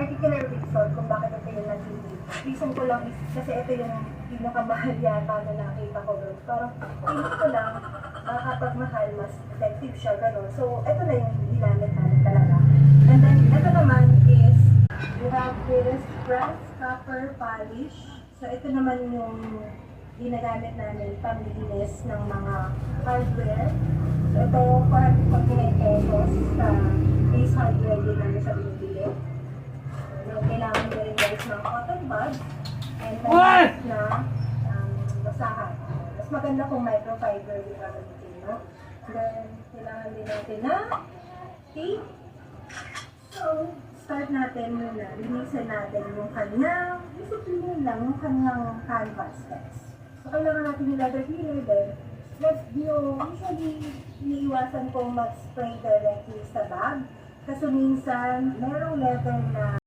particular reason kung bakit ito yung naging reason ko lang is kasi ito yung pinakamahal yata na nakita ko doon. Parang feeling ko lang, kapag mahal, mas effective siya, gano'n. So, ito na yung ginamit namin talaga. And then, ito naman is, we have this brass copper polish. So, ito naman yung ginagamit namin pamilinis ng mga hardware. So, ito, 449 pesos sa Ace Hardware din namin sa binibili. So, kailangan nyo rin guys ng cotton buds and then na basahan. Mas maganda kung microfiber yung gagamitin, no? Then, kailangan din natin na tape. So, start natin muna. Linisin natin yung kanyang, disiplinin lang yung kanyang canvas text. So, kailangan natin yung leather healer din. Usually, iniiwasan kong mag-spray directly sa bag. Kasi minsan, merong leather na